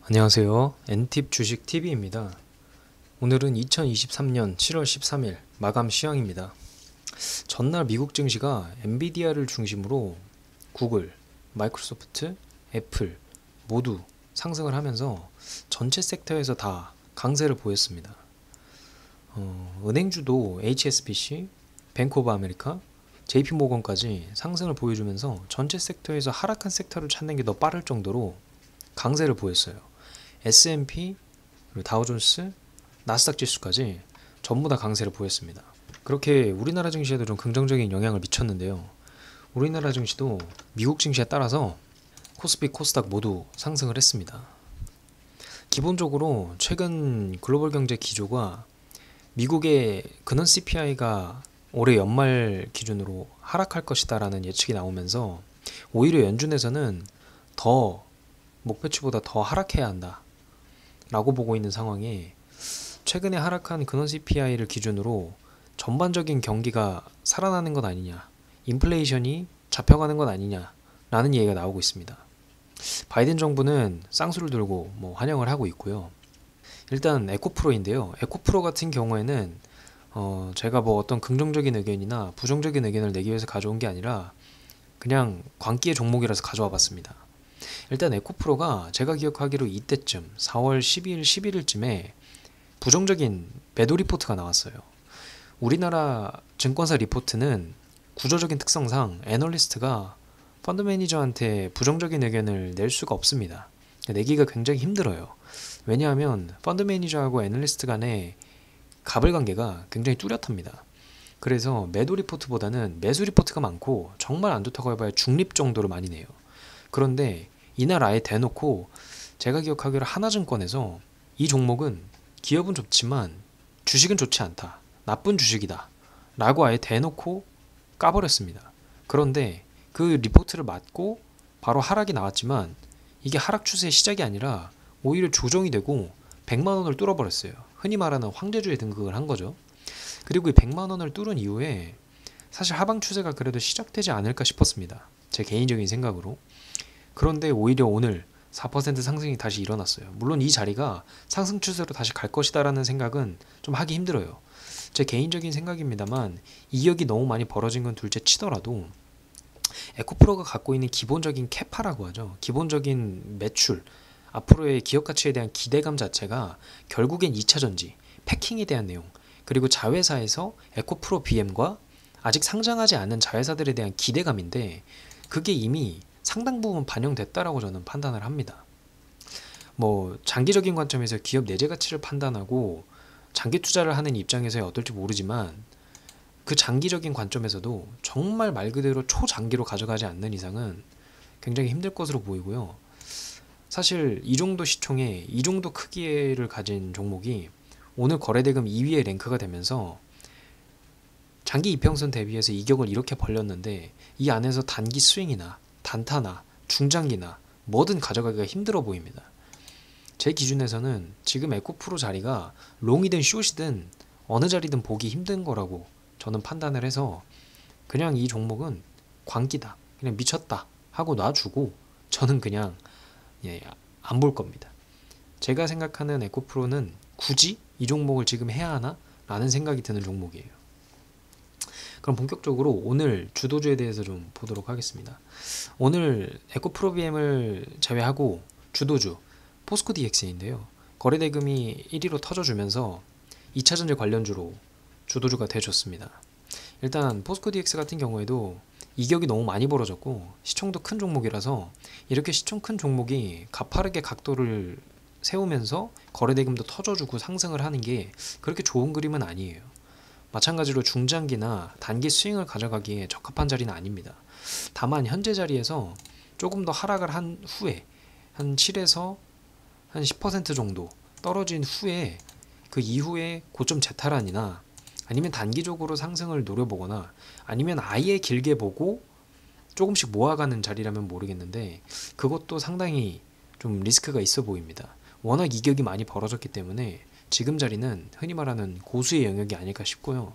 안녕하세요. 엔팁 주식TV입니다. 오늘은 2023년 7월 13일 마감 시황입니다. 전날 미국 증시가 엔비디아를 중심으로 구글, 마이크로소프트, 애플 모두 상승을 하면서 전체 섹터에서 다 강세를 보였습니다. 은행주도 HSBC, 뱅크 오브 아메리카, JP모건까지 상승을 보여주면서 전체 섹터에서 하락한 섹터를 찾는 게 더 빠를 정도로 강세를 보였어요. S&P, 그리고 다우존스, 나스닥 지수까지 전부 다 강세를 보였습니다. 그렇게 우리나라 증시에도 좀 긍정적인 영향을 미쳤는데요. 우리나라 증시도 미국 증시에 따라서 코스피, 코스닥 모두 상승을 했습니다. 기본적으로 최근 글로벌 경제 기조가 미국의 근원 CPI가 올해 연말 기준으로 하락할 것이다 라는 예측이 나오면서 오히려 연준에서는 더 목표치보다 더 하락해야 한다 라고 보고 있는 상황에 최근에 하락한 근원 CPI를 기준으로 전반적인 경기가 살아나는 것 아니냐, 인플레이션이 잡혀가는 것 아니냐 라는 얘기가 나오고 있습니다. 바이든 정부는 쌍수를 들고 환영을 하고 있고요. 일단 에코프로인데요. 에코프로 같은 경우에는 제가 어떤 긍정적인 의견이나 부정적인 의견을 내기 위해서 가져온 게 아니라 그냥 광기의 종목이라서 가져와 봤습니다. 일단 에코프로가 제가 기억하기로 이때쯤 4월 12일, 11일쯤에 부정적인 매도 리포트가 나왔어요. 우리나라 증권사 리포트는 구조적인 특성상 애널리스트가 펀드 매니저한테 부정적인 의견을 낼 수가 없습니다. 내기가 굉장히 힘들어요. 왜냐하면 펀드 매니저하고 애널리스트 간의 갑을 관계가 굉장히 뚜렷합니다. 그래서 매도 리포트보다는 매수 리포트가 많고 정말 안 좋다고 해봐야 중립 정도로 많이 내요. 그런데 이날 아예 대놓고 제가 기억하기로 하나증권에서 이 종목은 기업은 좋지만 주식은 좋지 않다, 나쁜 주식이다 라고 아예 대놓고 까버렸습니다. 그런데 그 리포트를 맞고 바로 하락이 나왔지만 이게 하락 추세의 시작이 아니라 오히려 조정이 되고 100만원을 뚫어버렸어요. 흔히 말하는 황제주에 등극을 한 거죠. 그리고 이 100만원을 뚫은 이후에 사실 하방 추세가 그래도 시작되지 않을까 싶었습니다. 제 개인적인 생각으로. 그런데 오히려 오늘 4% 상승이 다시 일어났어요. 물론 이 자리가 상승 추세로 다시 갈 것이다 라는 생각은 좀 하기 힘들어요. 제 개인적인 생각입니다만 이격이 너무 많이 벌어진 건 둘째 치더라도 에코프로가 갖고 있는 기본적인 캐파라고 하죠. 기본적인 매출, 앞으로의 기업 가치에 대한 기대감 자체가 결국엔 2차전지, 패킹에 대한 내용, 그리고 자회사에서 에코프로 BM과 아직 상장하지 않은 자회사들에 대한 기대감인데 그게 이미 상당 부분 반영됐다라고 저는 판단을 합니다. 장기적인 관점에서 기업 내재 가치를 판단하고 장기 투자를 하는 입장에서야 어떨지 모르지만 그 장기적인 관점에서도 정말 말 그대로 초장기로 가져가지 않는 이상은 굉장히 힘들 것으로 보이고요. 사실 이 정도 시총에 이 정도 크기를 가진 종목이 오늘 거래대금 2위에 랭크가 되면서 장기 이평선 대비해서 이격을 이렇게 벌렸는데 이 안에서 단기 스윙이나 단타나 중장기나 뭐든 가져가기가 힘들어 보입니다. 제 기준에서는 지금 에코프로 자리가 롱이든 숏이든 어느 자리든 보기 힘든 거라고 저는 판단을 해서 그냥 이 종목은 광기다, 그냥 미쳤다 하고 놔주고 저는 그냥 안 볼 겁니다. 제가 생각하는 에코프로는 굳이 이 종목을 지금 해야 하나? 라는 생각이 드는 종목이에요. 그럼 본격적으로 오늘 주도주에 대해서 좀 보도록 하겠습니다. 오늘 에코프로비엠을 제외하고 주도주 포스코 DX인데요. 거래대금이 1위로 터져주면서 2차전지 관련주로 주도주가 돼줬습니다. 일단 포스코 DX 같은 경우에도 이격이 너무 많이 벌어졌고 시총도 큰 종목이라서 이렇게 시총 큰 종목이 가파르게 각도를 세우면서 거래대금도 터져주고 상승을 하는 게 그렇게 좋은 그림은 아니에요. 마찬가지로 중장기나 단기 스윙을 가져가기에 적합한 자리는 아닙니다. 다만 현재 자리에서 조금 더 하락을 한 후에 한 7에서 한 10% 정도 떨어진 후에 그 이후에 고점 재탈환이나 아니면 단기적으로 상승을 노려보거나 아니면 아예 길게 보고 조금씩 모아가는 자리라면 모르겠는데 그것도 상당히 좀 리스크가 있어 보입니다. 워낙 이격이 많이 벌어졌기 때문에 지금 자리는 흔히 말하는 고수의 영역이 아닐까 싶고요.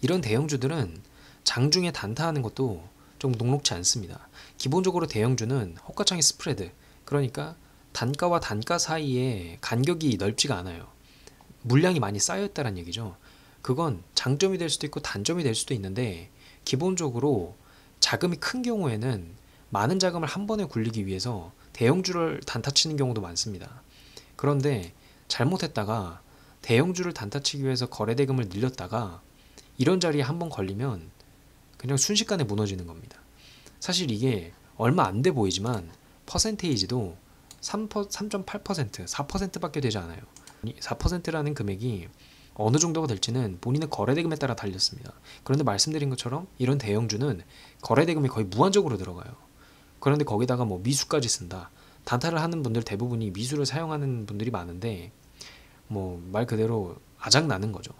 이런 대형주들은 장중에 단타하는 것도 좀 녹록지 않습니다. 기본적으로 대형주는 호가창의 스프레드, 그러니까 단가와 단가 사이에 간격이 넓지가 않아요. 물량이 많이 쌓여있다는 얘기죠. 그건 장점이 될 수도 있고 단점이 될 수도 있는데, 기본적으로 자금이 큰 경우에는 많은 자금을 한 번에 굴리기 위해서 대형주를 단타 치는 경우도 많습니다. 그런데 잘못했다가 대형주를 단타 치기 위해서 거래대금을 늘렸다가 이런 자리에 한 번 걸리면 그냥 순식간에 무너지는 겁니다. 사실 이게 얼마 안 돼 보이지만 퍼센테이지도 3.8%, 4%밖에 되지 않아요. 4%라는 금액이 어느 정도가 될지는 본인의 거래대금에 따라 달렸습니다. 그런데 말씀드린 것처럼 이런 대형주는 거래대금이 거의 무한적으로 들어가요. 그런데 거기다가 뭐 미수까지 쓴다. 단타를 하는 분들 대부분이 미수를 사용하는 분들이 많은데 뭐 말 그대로 아작나는 거죠.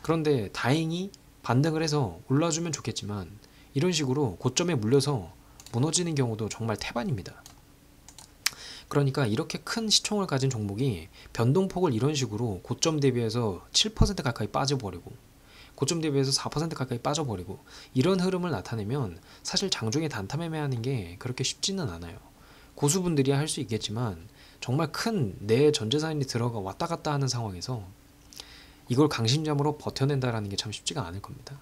그런데 다행히 반등을 해서 올라주면 좋겠지만 이런 식으로 고점에 물려서 무너지는 경우도 정말 태반입니다. 그러니까 이렇게 큰 시총을 가진 종목이 변동폭을 이런 식으로 고점 대비해서 7% 가까이 빠져버리고 고점 대비해서 4% 가까이 빠져버리고 이런 흐름을 나타내면 사실 장중에 단타 매매하는 게 그렇게 쉽지는 않아요. 고수분들이야 할 수 있겠지만 정말 큰 내 전재산이 들어가 왔다 갔다 하는 상황에서 이걸 강심장으로 버텨낸다라는 게 참 쉽지가 않을 겁니다.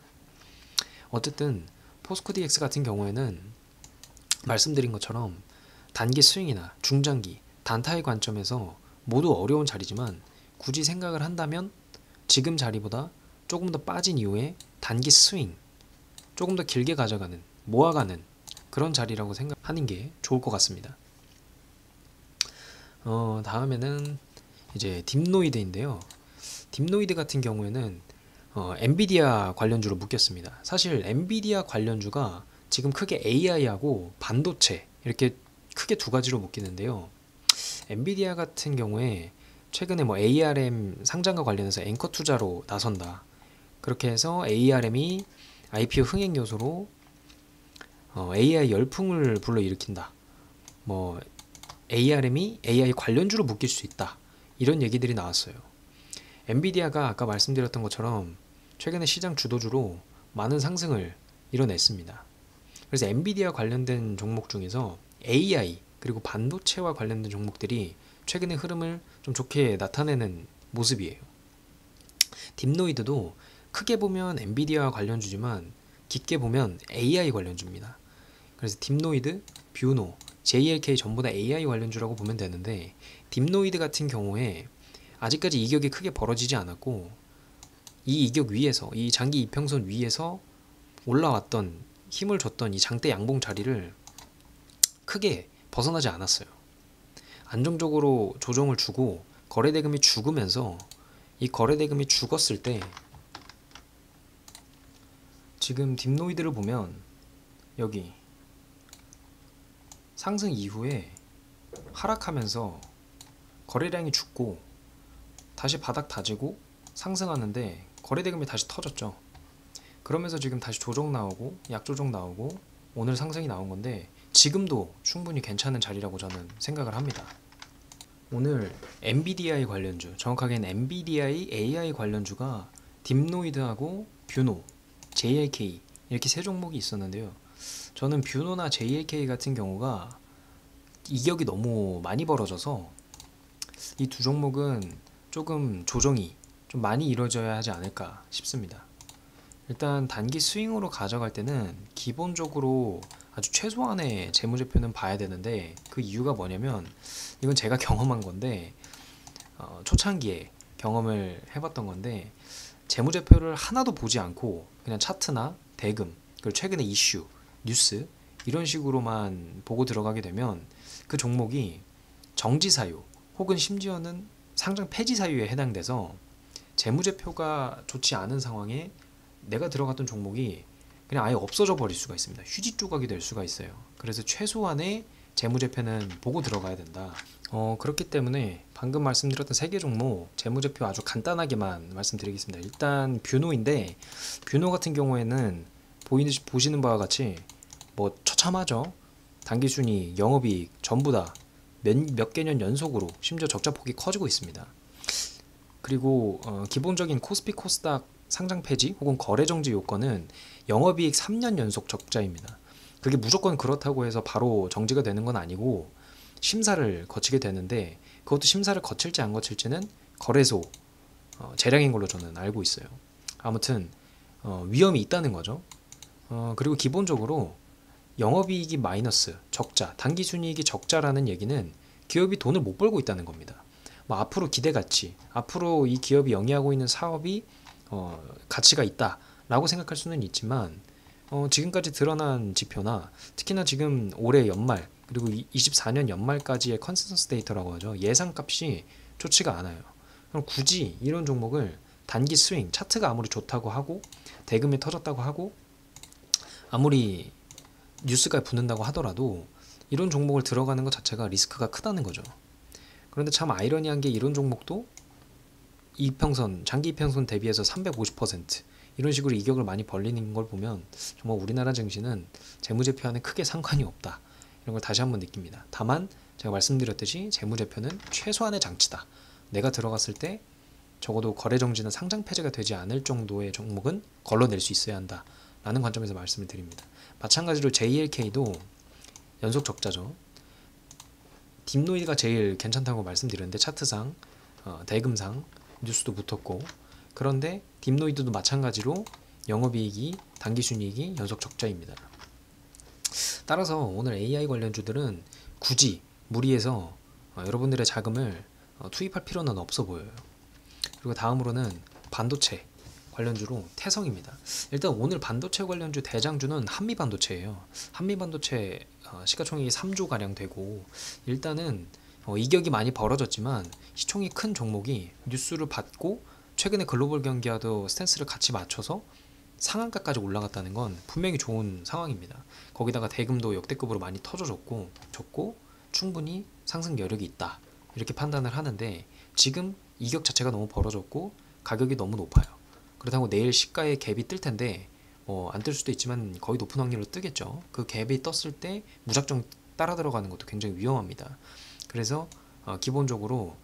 어쨌든 포스코 DX 같은 경우에는 말씀드린 것처럼 단기 스윙이나 중장기, 단타의 관점에서 모두 어려운 자리지만 굳이 생각을 한다면 지금 자리보다 조금 더 빠진 이후에 단기 스윙, 조금 더 길게 가져가는, 모아가는 그런 자리라고 생각하는 게 좋을 것 같습니다. 다음에는 이제 딥노이드인데요. 딥노이드 같은 경우에는 엔비디아 관련주로 묶였습니다. 사실 엔비디아 관련주가 지금 크게 AI하고 반도체 이렇게 크게 두 가지로 묶이는데요. 엔비디아 같은 경우에 최근에 뭐 ARM 상장과 관련해서 앵커 투자로 나선다. 그렇게 해서 ARM이 IPO 흥행 요소로 AI 열풍을 불러일으킨다. 뭐 ARM이 AI 관련주로 묶일 수 있다. 이런 얘기들이 나왔어요. 엔비디아가 아까 말씀드렸던 것처럼 최근에 시장 주도주로 많은 상승을 이뤄냈습니다. 그래서 엔비디아 관련된 종목 중에서 AI 그리고 반도체와 관련된 종목들이 최근의 흐름을 좀 좋게 나타내는 모습이에요. 딥노이드도 크게 보면 엔비디아 관련주지만 깊게 보면 AI 관련주입니다. 그래서 딥노이드, 뷰노, JLK 전부 다 AI 관련주라고 보면 되는데, 딥노이드 같은 경우에 아직까지 이격이 크게 벌어지지 않았고 이 이격 위에서, 이 장기 이평선 위에서 올라왔던, 힘을 줬던 이 장대 양봉 자리를 크게 벗어나지 않았어요. 안정적으로 조정을 주고 거래대금이 죽으면서, 이 거래대금이 죽었을 때 지금 딥노이드를 보면 여기 상승 이후에 하락하면서 거래량이 죽고 다시 바닥 다지고 상승하는데 거래대금이 다시 터졌죠. 그러면서 지금 다시 조정 나오고 약조정 나오고 오늘 상승이 나온 건데 지금도 충분히 괜찮은 자리라고 저는 생각을 합니다. 오늘 NVIDI 관련주, 정확하게는 NVIDI AI 관련주가 딥노이드하고 뷰노, JLK 이렇게 세 종목이 있었는데요. 저는 뷰노나 JLK 같은 경우가 이격이 너무 많이 벌어져서 이 두 종목은 조금 조정이 좀 많이 이루어져야 하지 않을까 싶습니다. 일단 단기 스윙으로 가져갈 때는 기본적으로 아주 최소한의 재무제표는 봐야 되는데, 그 이유가 뭐냐면 이건 제가 경험한 건데 초창기에 경험을 해봤던 건데, 재무제표를 하나도 보지 않고 그냥 차트나 대금, 그리고 최근의 이슈, 뉴스 이런 식으로만 보고 들어가게 되면 그 종목이 정지 사유 혹은 심지어는 상장 폐지 사유에 해당돼서 재무제표가 좋지 않은 상황에 내가 들어갔던 종목이 그냥 아예 없어져 버릴 수가 있습니다. 휴지 조각이 될 수가 있어요. 그래서 최소한의 재무제표는 보고 들어가야 된다. 그렇기 때문에 방금 말씀드렸던 세 개 종목 재무제표 아주 간단하게만 말씀드리겠습니다. 일단 뷰노인데, 뷰노 같은 경우에는 보시는 바와 같이 뭐 처참하죠. 단기순위, 영업이익 전부 다 몇 개년 연속으로 심지어 적자폭이 커지고 있습니다. 그리고 기본적인 코스피 코스닥 상장 폐지 혹은 거래 정지 요건은 영업이익 3년 연속 적자입니다. 그게 무조건 그렇다고 해서 바로 정지가 되는 건 아니고 심사를 거치게 되는데 그것도 심사를 거칠지 안 거칠지는 거래소 재량인 걸로 저는 알고 있어요. 아무튼 위험이 있다는 거죠. 그리고 기본적으로 영업이익이 마이너스, 적자, 단기순이익이 적자라는 얘기는 기업이 돈을 못 벌고 있다는 겁니다. 뭐 앞으로 기대가치, 앞으로 이 기업이 영위하고 있는 사업이 가치가 있다라고 생각할 수는 있지만 지금까지 드러난 지표나 특히나 지금 올해 연말 그리고 24년 연말까지의 컨센서스 데이터라고 하죠. 예상값이 좋지가 않아요. 그럼 굳이 이런 종목을 단기 스윙, 차트가 아무리 좋다고 하고 대금이 터졌다고 하고 아무리 뉴스가 붙는다고 하더라도 이런 종목을 들어가는 것 자체가 리스크가 크다는 거죠. 그런데 참 아이러니한 게 이런 종목도 이평선, 장기 이평선 대비해서 350% 이런 식으로 이격을 많이 벌리는 걸 보면 정말 우리나라 증시는 재무제표와는 크게 상관이 없다. 이런 걸 다시 한번 느낍니다. 다만 제가 말씀드렸듯이 재무제표는 최소한의 장치다. 내가 들어갔을 때 적어도 거래정지나 상장 폐지가 되지 않을 정도의 종목은 걸러낼 수 있어야 한다. 라는 관점에서 말씀을 드립니다. 마찬가지로 JLK도 연속 적자죠. 딥노이드가 제일 괜찮다고 말씀드렸는데 차트상, 대금상 뉴스도 붙었고 그런데 딥노이드도 마찬가지로 영업이익이 단기순이익이 연속 적자입니다. 따라서 오늘 AI 관련주들은 굳이 무리해서 여러분들의 자금을 투입할 필요는 없어 보여요. 그리고 다음으로는 반도체 관련주로 태성입니다. 일단 오늘 반도체 관련주 대장주는 한미반도체예요. 한미반도체 시가총액이 3조 가량 되고 일단은 이격이 많이 벌어졌지만 시총이 큰 종목이 뉴스를 받고 최근에 글로벌 경기와도 스탠스를 같이 맞춰서 상한가까지 올라갔다는 건 분명히 좋은 상황입니다. 거기다가 대금도 역대급으로 많이 터져줬고 충분히 상승 여력이 있다 이렇게 판단을 하는데 지금 이격 자체가 너무 벌어졌고 가격이 너무 높아요. 그렇다고 내일 시가에 갭이 뜰 텐데 안 뜰 수도 있지만 거의 높은 확률로 뜨겠죠. 그 갭이 떴을 때 무작정 따라 들어가는 것도 굉장히 위험합니다. 그래서 기본적으로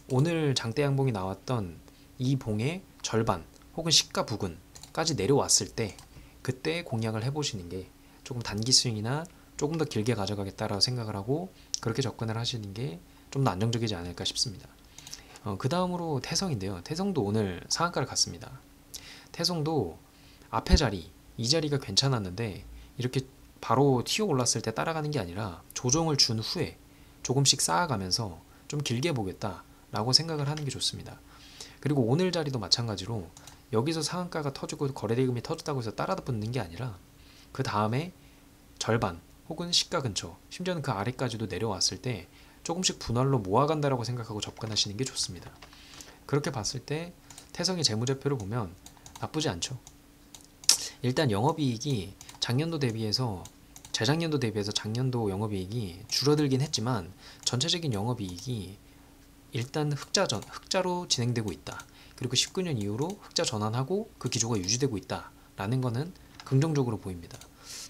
오늘 장대 양봉이 나왔던 이 봉의 절반 혹은 시가 부근까지 내려왔을 때 그때 공략을 해보시는 게 조금 단기 스윙이나 조금 더 길게 가져가겠다라고 생각을 하고 그렇게 접근을 하시는 게 좀 더 안정적이지 않을까 싶습니다. 그 다음으로 태성인데요. 태성도 오늘 상한가를 갔습니다. 태성도 앞에 자리, 이 자리가 괜찮았는데 이렇게 바로 튀어 올랐을 때 따라가는 게 아니라 조정을 준 후에 조금씩 쌓아가면서 좀 길게 보겠다라고 생각을 하는 게 좋습니다. 그리고 오늘 자리도 마찬가지로 여기서 상한가가 터지고 거래대금이 터졌다고 해서 따라 붙는 게 아니라 그 다음에 절반 혹은 시가 근처 심지어는 그 아래까지도 내려왔을 때 조금씩 분할로 모아간다라고 생각하고 접근하시는 게 좋습니다. 그렇게 봤을 때 태성의 재무제표를 보면 나쁘지 않죠. 일단 영업이익이 작년도 대비해서 재작년도 대비해서 작년도 영업이익이 줄어들긴 했지만 전체적인 영업이익이 일단 흑자로 진행되고 있다. 그리고 19년 이후로 흑자 전환하고 그 기조가 유지되고 있다라는 것은 긍정적으로 보입니다.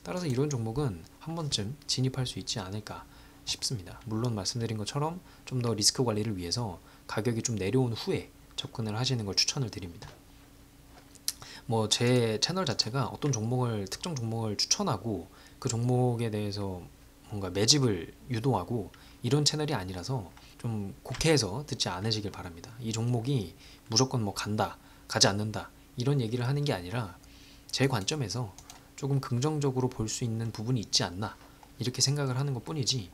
따라서 이런 종목은 한 번쯤 진입할 수 있지 않을까 싶습니다. 물론 말씀드린 것처럼 좀 더 리스크 관리를 위해서 가격이 좀 내려온 후에 접근을 하시는 걸 추천을 드립니다. 뭐 제 채널 자체가 어떤 종목을 특정 종목을 추천하고 그 종목에 대해서 뭔가 매집을 유도하고 이런 채널이 아니라서 좀 곡해해서 듣지 않으시길 바랍니다. 이 종목이 무조건 뭐 간다, 가지 않는다 이런 얘기를 하는 게 아니라 제 관점에서 조금 긍정적으로 볼 수 있는 부분이 있지 않나 이렇게 생각을 하는 것 뿐이지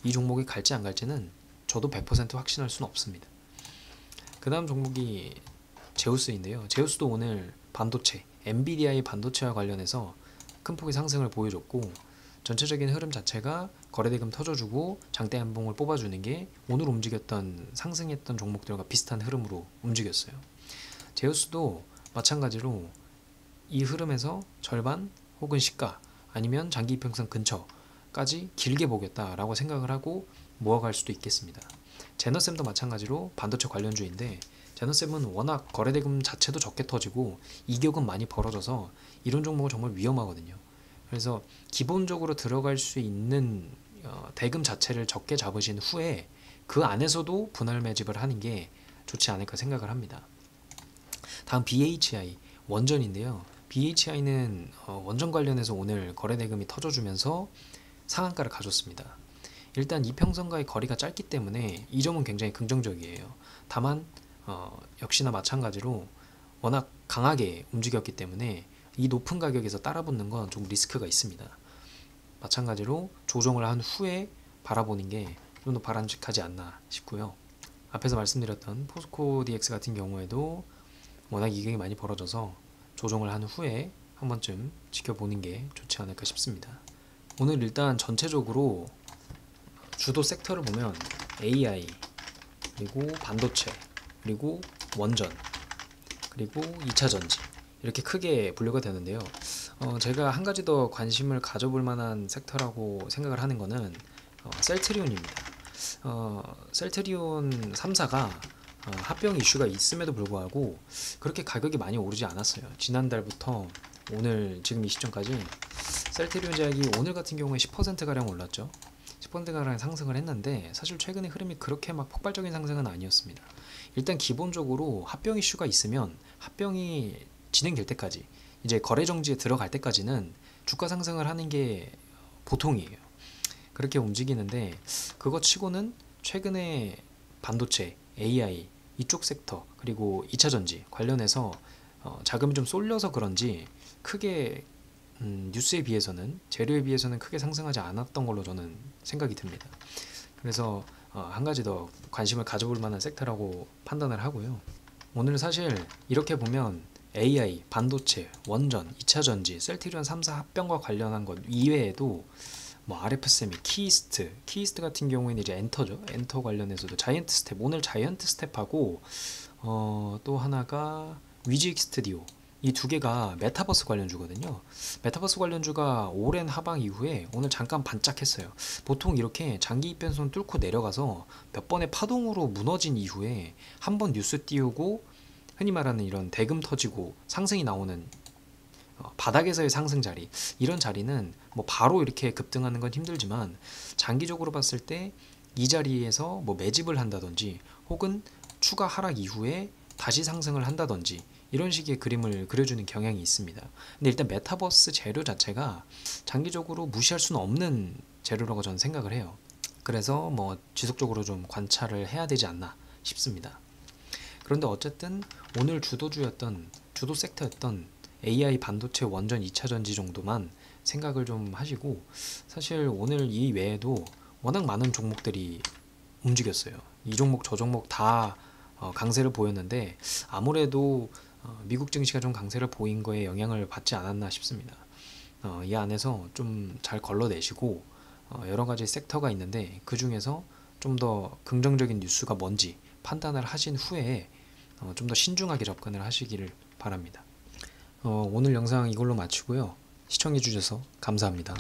이 종목이 갈지 안 갈지는 저도 100% 확신할 수는 없습니다. 그 다음 종목이 제우스인데요. 제우스도 오늘 반도체, 엔비디아의 반도체와 관련해서 큰 폭의 상승을 보여줬고 전체적인 흐름 자체가 거래대금 터져주고 장대 한봉을 뽑아주는 게 오늘 움직였던 상승했던 종목들과 비슷한 흐름으로 움직였어요. 제우스도 마찬가지로 이 흐름에서 절반 혹은 시가 아니면 장기 이평선 근처까지 길게 보겠다라고 생각을 하고 모아갈 수도 있겠습니다. 제너셈도 마찬가지로 반도체 관련주인데 제너셈은 워낙 거래대금 자체도 적게 터지고 이격은 많이 벌어져서 이런 종목은 정말 위험하거든요. 그래서 기본적으로 들어갈 수 있는 대금 자체를 적게 잡으신 후에 그 안에서도 분할 매집을 하는 게 좋지 않을까 생각을 합니다. 다음 BHI 원전인데요. BHI는 원전 관련해서 오늘 거래대금이 터져주면서 상한가를 가졌습니다. 일단 이평선과의 거리가 짧기 때문에 이 점은 굉장히 긍정적이에요. 다만 역시나 마찬가지로 워낙 강하게 움직였기 때문에 이 높은 가격에서 따라붙는 건 좀 리스크가 있습니다. 마찬가지로 조정을 한 후에 바라보는 게 좀 더 바람직하지 않나 싶고요. 앞에서 말씀드렸던 포스코 DX 같은 경우에도 워낙 이격이 많이 벌어져서 조정을 한 후에 한 번쯤 지켜보는 게 좋지 않을까 싶습니다. 오늘 일단 전체적으로 주도 섹터를 보면 AI, 그리고 반도체, 그리고 원전, 그리고 2차 전지 이렇게 크게 분류가 되는데요. 제가 한 가지 더 관심을 가져볼 만한 섹터라고 생각을 하는 거는 셀트리온입니다. 셀트리온 3사가 합병 이슈가 있음에도 불구하고 그렇게 가격이 많이 오르지 않았어요. 지난달부터 오늘 지금 이 시점까지 셀트리온 제약이 오늘 같은 경우에 10%가량 올랐죠. 10%가량 상승을 했는데 사실 최근의 흐름이 그렇게 막 폭발적인 상승은 아니었습니다. 일단 기본적으로 합병 이슈가 있으면 합병이 진행될 때까지 이제 거래 정지에 들어갈 때까지는 주가 상승을 하는 게 보통이에요. 그렇게 움직이는데 그거 치고는 최근에 반도체, AI 이쪽 섹터 그리고 2차 전지 관련해서 자금이 좀 쏠려서 그런지 크게 뉴스에 비해서는 재료에 비해서는 크게 상승하지 않았던 걸로 저는 생각이 듭니다. 그래서 한 가지 더 관심을 가져볼 만한 섹터라고 판단을 하고요. 오늘 사실 이렇게 보면 AI, 반도체, 원전, 2차 전지, 셀트리온 3사 합병과 관련한 것 이외에도 뭐 RF세미, 키이스트 같은 경우에는 이제 엔터죠. 엔터 관련해서도 자이언트 스텝, 오늘 자이언트 스텝하고 또 하나가 위즈익 스튜디오 이 두 개가 메타버스 관련주거든요. 메타버스 관련주가 오랜 하방 이후에 오늘 잠깐 반짝했어요. 보통 이렇게 장기 입변선 뚫고 내려가서 몇 번의 파동으로 무너진 이후에 한 번 뉴스 띄우고 흔히 말하는 이런 대금 터지고 상승이 나오는 바닥에서의 상승 자리, 이런 자리는 뭐 바로 이렇게 급등하는 건 힘들지만 장기적으로 봤을 때 이 자리에서 뭐 매집을 한다든지 혹은 추가 하락 이후에 다시 상승을 한다든지 이런 식의 그림을 그려주는 경향이 있습니다. 근데 일단 메타버스 재료 자체가 장기적으로 무시할 수는 없는 재료라고 저는 생각을 해요. 그래서 뭐 지속적으로 좀 관찰을 해야 되지 않나 싶습니다. 그런데 어쨌든 오늘 주도 섹터였던 AI, 반도체, 원전, 2차 전지 정도만 생각을 좀 하시고, 사실 오늘 이 외에도 워낙 많은 종목들이 움직였어요. 이 종목 저 종목 다 강세를 보였는데 아무래도 미국 증시가 좀 강세를 보인 거에 영향을 받지 않았나 싶습니다. 이 안에서 좀 잘 걸러내시고 여러 가지 섹터가 있는데 그 중에서 좀 더 긍정적인 뉴스가 뭔지 판단을 하신 후에 좀 더 신중하게 접근을 하시기를 바랍니다. 오늘 영상 이걸로 마치고요. 시청해 주셔서 감사합니다.